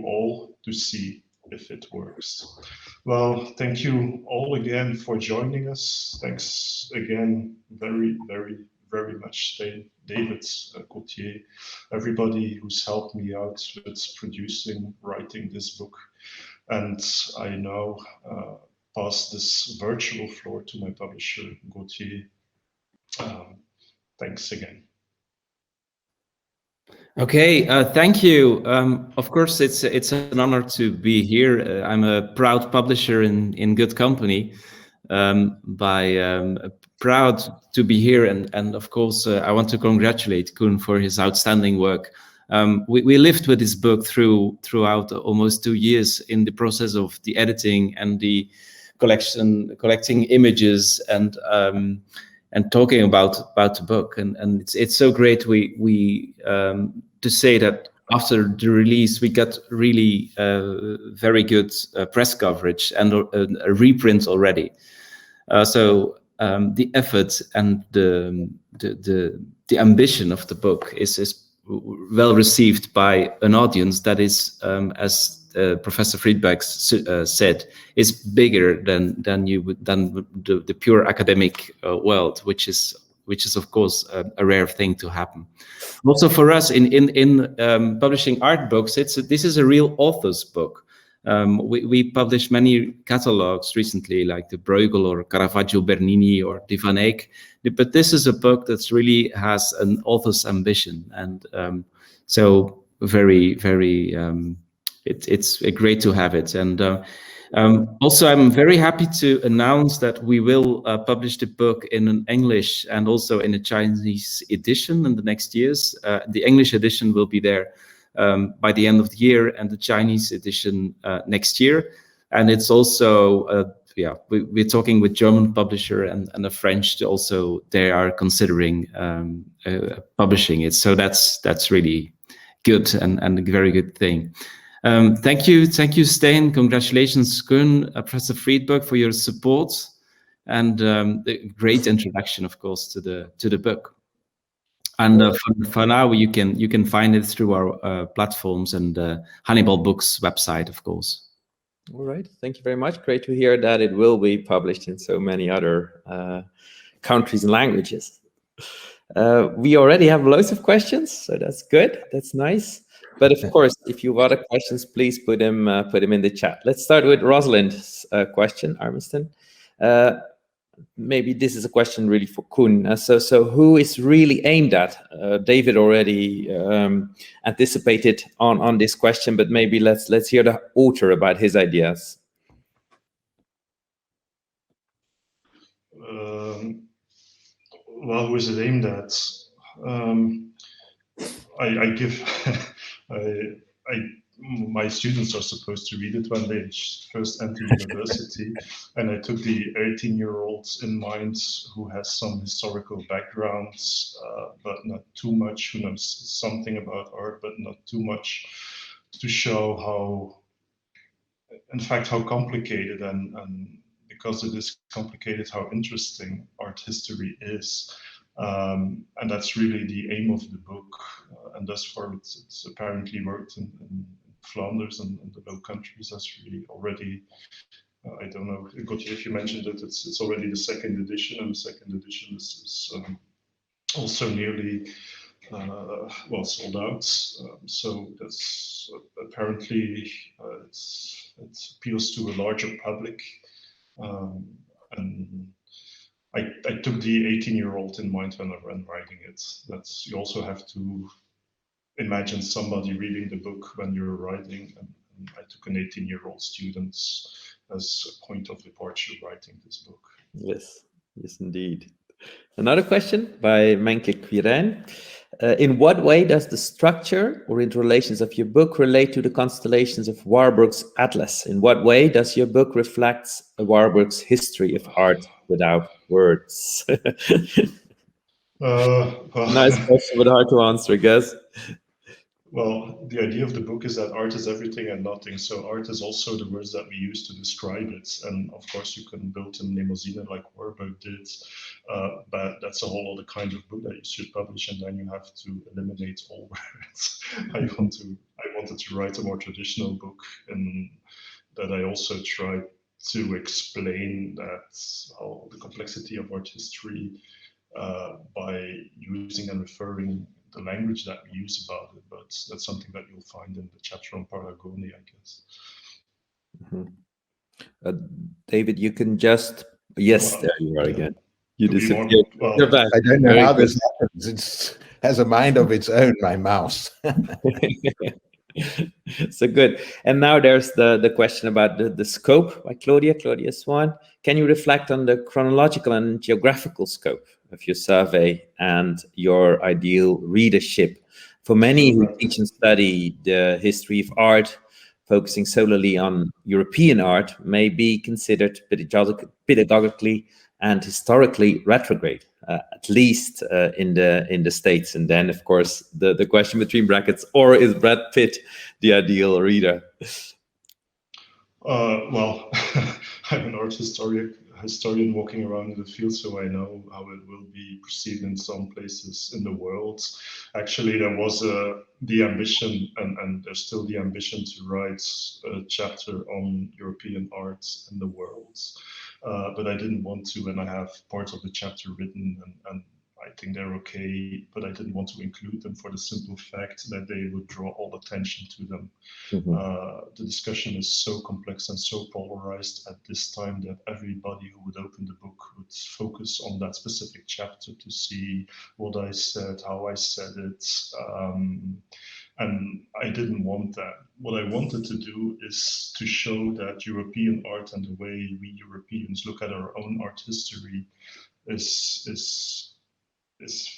all to see if it works. Well, thank you all again for joining us. Thanks again very much, David, Gauthier, everybody who's helped me out with producing, writing this book. And I now pass this virtual floor to my publisher, Gauthier. Thanks again. Okay, thank you. Of course, it's an honor to be here. I'm a proud publisher in good company. Proud to be here, and of course, I want to congratulate Koen for his outstanding work. We lived with this book throughout almost 2 years in the process of the editing and the collecting images and talking about the book, and it's so great we to say that after the release we got really very good press coverage and a reprint already. So the effort and the ambition of the book is well received by an audience that is, as Professor Friedberg said, is bigger than the pure academic world, which is of course a rare thing to happen. Also for us in publishing art books, this is a real author's book. We published many catalogs recently, like the Bruegel or Caravaggio Bernini or de Van Eyck, but this is a book that really has an author's ambition, and so very it's great to have it. And also I'm very happy to announce that we will publish the book in an English and also in a Chinese edition in the next years. The English edition will be there by the end of the year, and the Chinese edition next year. And it's also, we're talking with German publisher and a French also. They are considering publishing it. So that's really good and a very good thing. Thank you, Stijn. Congratulations, Koen, Professor Friedberg, for your support and the great introduction, of course, to the book. And for now, you can find it through our platforms and Hannibal Books website, of course. All right, thank you very much. Great to hear that it will be published in so many other countries and languages. We already have loads of questions, so that's good. That's nice. But of course, if you have other questions, please put them in the chat. Let's start with Rosalind's question, Armiston. Maybe this is a question really for Koen. So who is really aimed at? David already anticipated on this question, but maybe let's hear the author about his ideas. Well, who is it aimed at? I give my students are supposed to read it when they first enter university, and I took the 18-year-olds in mind who has some historical backgrounds, but not too much, who knows something about art, but not too much, to show how, in fact, how complicated and because it is complicated, how interesting art history is. And that's really the aim of the book. And thus far, it's apparently worked in Flanders and the Low Countries. That's really already, I don't know, Gauthier, if you mentioned it, it's already the second edition, and the second edition is also nearly well sold out. So that's apparently it appeals to a larger public, and I took the 18-year-old in mind when writing it. That's, you also have to imagine somebody reading the book when you're writing, and I took an 18-year-old student as a point of departure writing this book. Yes, indeed. Another question by Menke Quirin. In what way does the structure or interrelations of your book relate to the constellations of Warburg's Atlas? In what way does your book reflect Warburg's history of art without words? Nice question, but hard to answer, I guess. Well, the idea of the book is that art is everything and nothing. So art is also the words that we use to describe it. And of course, you can build a limousine like Warburg did, but that's a whole other kind of book that you should publish, and then you have to eliminate all words. I wanted to write a more traditional book, and that I also tried to explain that all the complexity of art history by using and referring the language that we use about it, but that's something that you'll find in the chapter on Paragoni, I guess. Mm-hmm. David, you can just, yes, well, there you are again. You disappeared. Well, I don't know how this happens. has a mind of its own, my mouse. So good. And now there's the question about the scope by Claudia Swan. Can you reflect on the chronological and geographical scope of your survey and your ideal readership? For many who teach and study the history of art, focusing solely on European art may be considered pedagogically and historically retrograde, at least in the States. And then, of course, the question between brackets: or is Brad Pitt the ideal reader? Well, I'm an art historian walking around in the field, so I know how it will be perceived in some places in the world. Actually, there was the ambition, and there's still the ambition to write a chapter on European art in the world. But I didn't want to, and I have parts of the chapter written, and I think they're okay, but I didn't want to include them for the simple fact that they would draw all attention to them. The discussion is so complex and so polarized at this time that everybody who would open the book would focus on that specific chapter to see what I said, how I said it. And I didn't want that. What I wanted to do is to show that European art and the way we Europeans look at our own art history is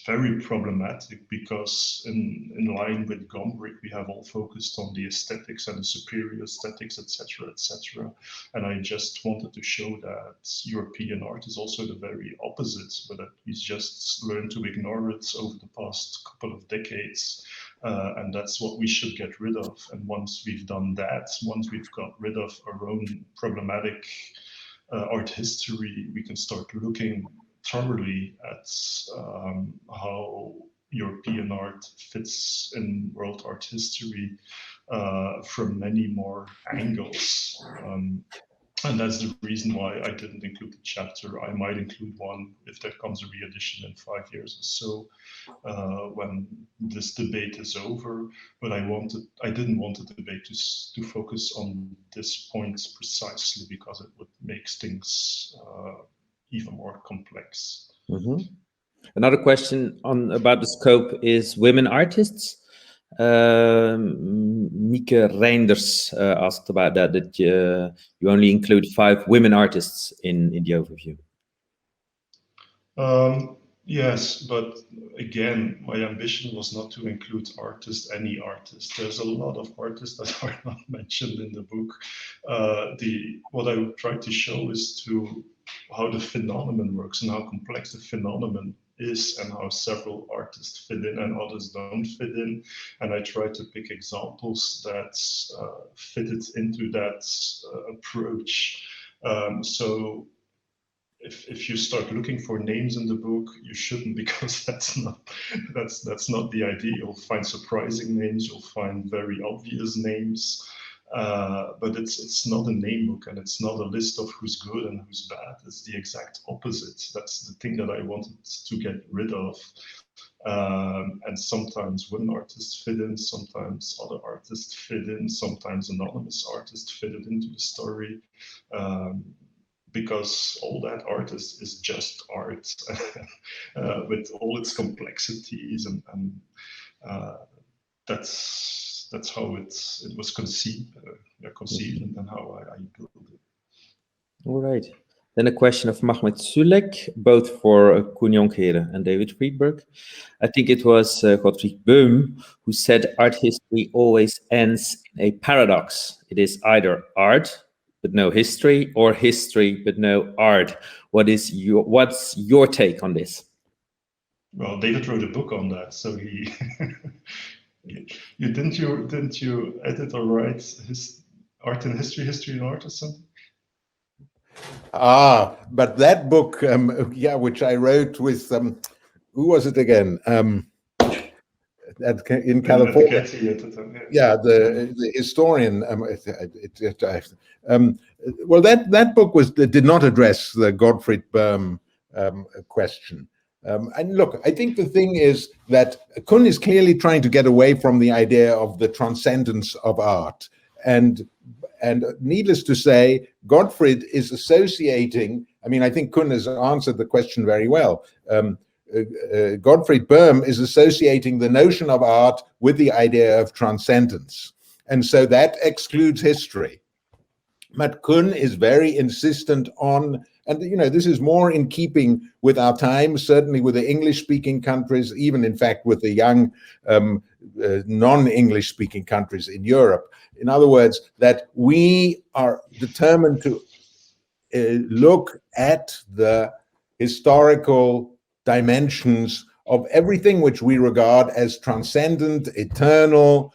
very problematic, because in line with Gombrick, we have all focused on the aesthetics and the superior aesthetics, etc., etc. And I just wanted to show that European art is also the very opposite, but that we just learned to ignore it over the past couple of decades. And that's what we should get rid of. And once we've done that, once we've got rid of our own problematic art history, we can start looking thoroughly at how European art fits in world art history from many more angles. And that's the reason why I didn't include the chapter. I might include one if there comes a re-edition in 5 years or so, when this debate is over. But I didn't want the debate to focus on this point precisely, because it would make things even more complex. Another question about the scope is women artists. Mieke Reinders asked about that you only include 5 women artists in the overview. Yes, but again, my ambition was not to include any artist. There's a lot of artists that are not mentioned in the book. What I would try to show is how the phenomenon works and how complex the phenomenon is, and how several artists fit in and others don't fit in. And I try to pick examples that fitted into that approach. So if you start looking for names in the book, you shouldn't, because that's not the idea. You'll find surprising names, you'll find very obvious names, but it's not a name book, and it's not a list of who's good and who's bad. It's the exact opposite. That's the thing that I wanted to get rid of. And sometimes women artists fit in, sometimes other artists fit in, sometimes anonymous artists fit it into the story. Because all that art is just art, with all its complexities, and that's how it was conceived, and how I built it. All right. Then a question of Mahmoud Sulek, both for Koen Jonckheere and David Friedberg. I think it was Gottfried Böhm who said art history always ends in a paradox. It is either art but no history, or history but no art. What's your take on this? Well, David wrote a book on that, so he didn't you edit or write his art and history and art or something? But that book, which I wrote with who was it again? In California. The historian. Well, that book did not address the Gottfried Böhm question. And look, I think the thing is that Koen is clearly trying to get away from the idea of the transcendence of art, and needless to say, Gottfried is associating. I mean, I think Koen has answered the question very well. Gottfried Böhm is associating the notion of art with the idea of transcendence. And so that excludes history. But Kuhn is very insistent on, and this is more in keeping with our times, certainly with the English-speaking countries, even in fact with the young non-English speaking countries in Europe. In other words, that we are determined to look at the historical dimensions of everything which we regard as transcendent, eternal,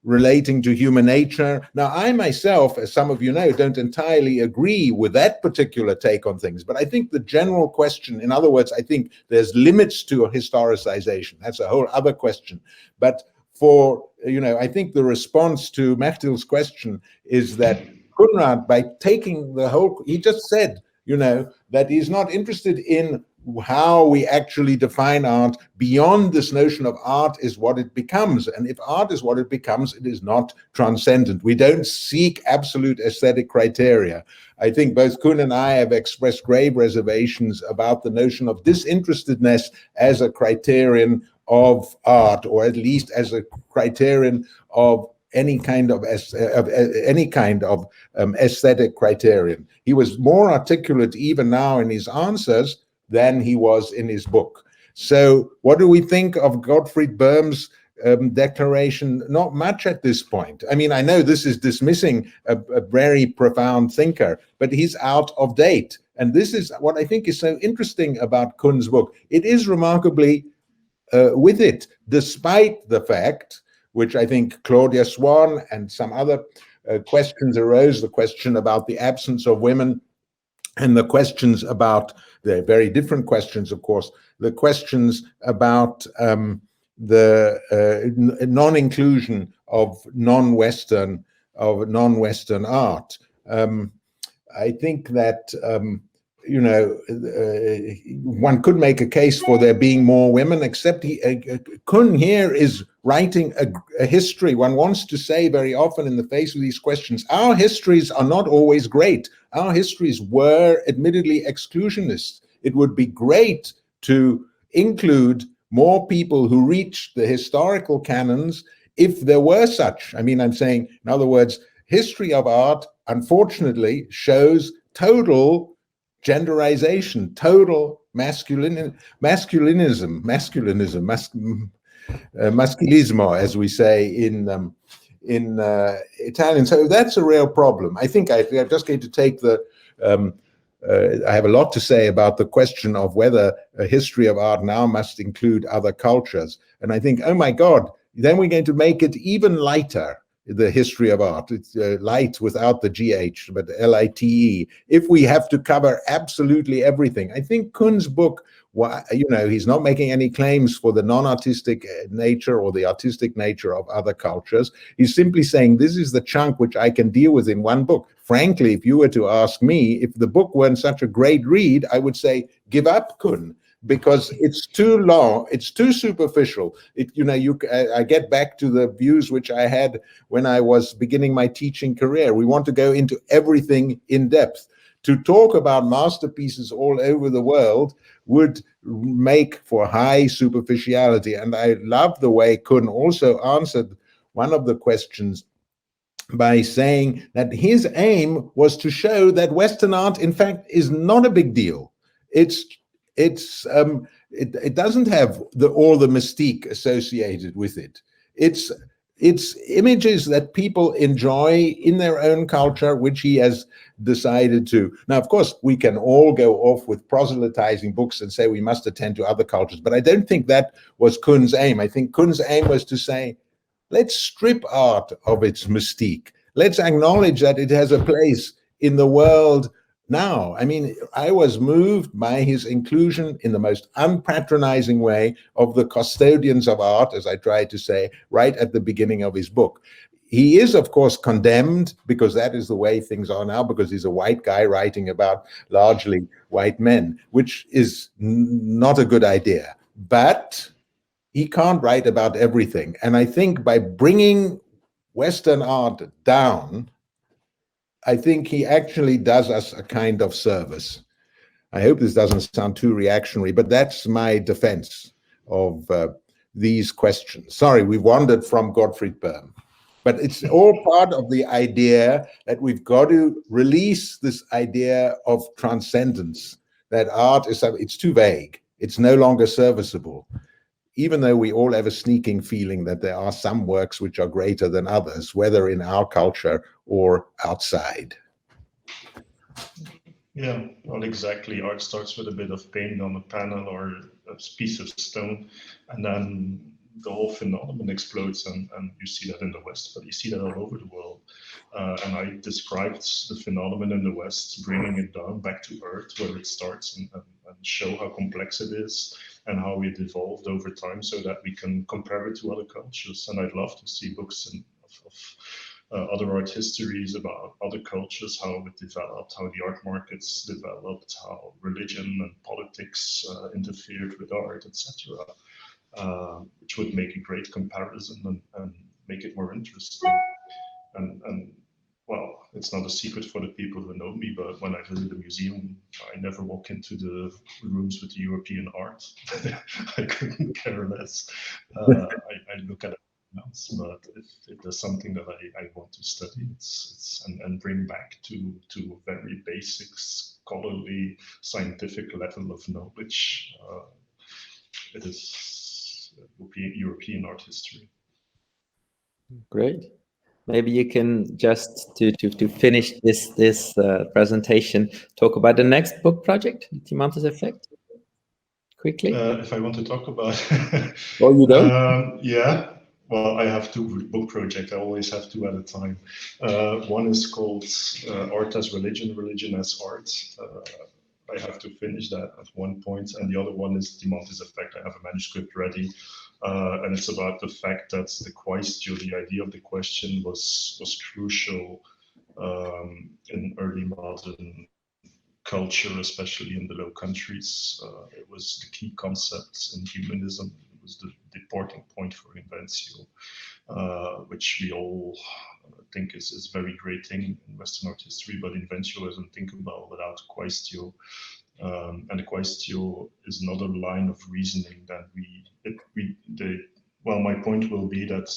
relating to human nature. Now, I myself, as some of you know, don't entirely agree with that particular take on things, but I think the general question, in other words, I think there's limits to historicization. That's a whole other question. But for, I think the response to Mechtil's question is that Koenraad, by taking the whole, he just said, that he's not interested in how we actually define art beyond this notion of art is what it becomes. And if art is what it becomes, it is not transcendent. We don't seek absolute aesthetic criteria. I think both Kuhn and I have expressed grave reservations about the notion of disinterestedness as a criterion of art, or at least as a criterion of any kind of aesthetic criterion. He was more articulate even now in his answers than he was in his book. So what do we think of Gottfried Böhm's declaration? Not much at this point. I mean, I know this is dismissing a very profound thinker, but he's out of date. And this is what I think is so interesting about Kuhn's book. It is remarkably with it, despite the fact, which I think Claudia Swan and some other questions arose, the question about the absence of women, and the questions about, they're very different questions, of course, the questions about the non-inclusion of non-Western art. I think that one could make a case for there being more women, except Kuhn here is writing a history. One wants to say very often in the face of these questions, our histories are not always great. Our histories were admittedly exclusionist. It would be great to include more people who reach the historical canons if there were such. I mean, I'm saying, in other words, history of art, unfortunately, shows total genderization, total masculinismo, maschilismo, as we say in Italian. So that's a real problem. I think I'm just going to take the. I have a lot to say about the question of whether a history of art now must include other cultures. And I think, oh my God, then we're going to make it even lighter. The history of art. It's light without the GH, but LITE. If we have to cover absolutely everything, I think Kuhn's book, he's not making any claims for the non-artistic nature or the artistic nature of other cultures. He's simply saying, this is the chunk which I can deal with in one book. Frankly, if you were to ask me, if the book weren't such a great read, I would say, give up Kuhn. Because it's too long, it's too superficial. I get back to the views which I had when I was beginning my teaching career. We want to go into everything in depth. To talk about masterpieces all over the world would make for high superficiality. And I love the way Kuhn also answered one of the questions by saying that his aim was to show that Western art, in fact, is not a big deal. It doesn't have all the mystique associated with it. It's images that people enjoy in their own culture, which he has decided to. Now, of course, we can all go off with proselytizing books and say we must attend to other cultures, but I don't think that was Kuhn's aim. I think Kuhn's aim was to say, let's strip art of its mystique. Let's acknowledge that it has a place in the world now. I mean, I was moved by his inclusion in the most unpatronizing way of the custodians of art, as I tried to say, right at the beginning of his book. He is, of course, condemned because that is the way things are now, because he's a white guy writing about largely white men, which is not a good idea. But he can't write about everything. And I think by bringing Western art down, I think he actually does us a kind of service. I hope this doesn't sound too reactionary, but that's my defense of these questions. Sorry, we wandered from Gottfried Böhm, but it's all part of the idea that we've got to release this idea of transcendence, that art is, it's too vague. It's no longer serviceable, even though we all have a sneaking feeling that there are some works which are greater than others, whether in our culture or outside. Yeah, well, exactly. Art starts with a bit of paint on a panel or a piece of stone, and then the whole phenomenon explodes, and you see that in the West, but you see that all over the world. And I described the phenomenon in the West, bringing it down back to earth, where it starts, and show how complex it is and how it evolved over time, so that we can compare it to other cultures. And I'd love to see books of other art histories about other cultures, how it developed, how the art markets developed, how religion and politics interfered with art, etc., which would make a great comparison and make it more interesting. And well, it's not a secret for the people who know me, but when I visit a museum, I never walk into the rooms with European art. I couldn't care less. I look at it else, but if there's something that I want to study, it's and bring back to a very basic, scholarly, scientific level of knowledge, it is European art history. Great. Maybe you can just to finish this presentation, talk about the next book project, Timantis Effect, quickly. If I want to talk about, Well, you don't. Yeah. Well, I have two book projects. I always have two at a time. One is called Art as Religion, Religion as Art. I have to finish that at one point. And the other one is Timantis Effect. I have a manuscript ready. And it's about the fact that the quaestio, the idea of the question, was crucial in early modern culture, especially in the Low Countries. It was the key concept in humanism. It was the departing point for inventio, which we all think is a very great thing in Western art history, but inventio is unthinkable without quaestio. And the quaestio is another line of reasoning that well, my point will be that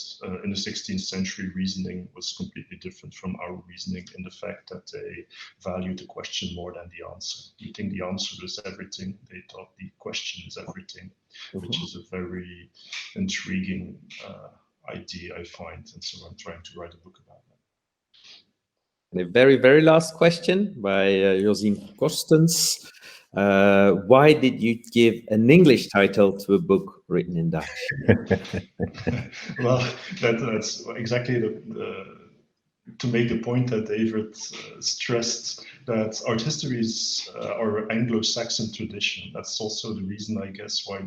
in the 16th century, reasoning was completely different from our reasoning in the fact that they valued the question more than the answer. You think the answer is everything, they thought the question is everything, which is a very intriguing idea, I find. And so I'm trying to write a book about that. And a very, very last question by Josien Kostens. Why did you give an English title to a book written in Dutch? Well, that's exactly to make the point that David stressed, that art histories are Anglo-Saxon tradition. That's also the reason, I guess, why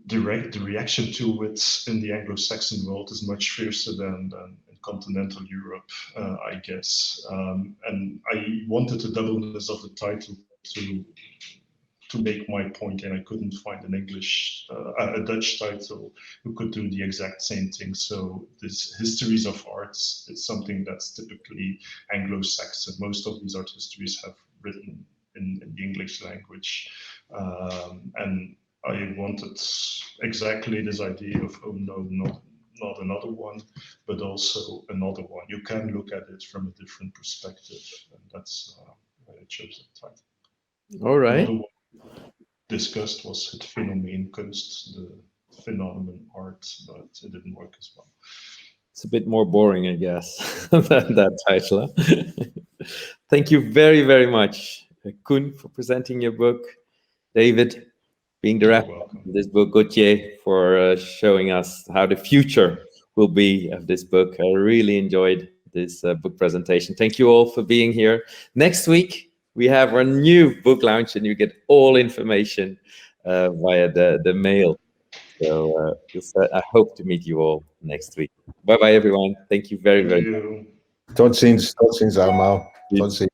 the reaction to it in the Anglo-Saxon world is much fiercer than in continental Europe, I guess. And I wanted the doubleness of the title to make my point, and I couldn't find a Dutch title who could do the exact same thing. So this histories of arts, it's something that's typically Anglo-Saxon. Most of these art histories have written in the English language, and I wanted exactly this idea of, oh no, not another one, but also another one. You can look at it from a different perspective, and that's why I chose that title. All right. Another one discussed was Het Fenomeen Kunst, the phenomenon art, but it didn't work as well. It's a bit more boring, I guess, than that title. Huh? Thank you very, very much, Koen, for presenting your book. David, being the writer of this book, Gauthier, for showing us how the future will be of this book. I really enjoyed this book presentation. Thank you all for being here. Next week, we have our new book launch, and you get all information via the mail. So I hope to meet you all next week. Bye-bye, everyone. Thank you very, very much. Tot ziens allemaal. Tot ziens.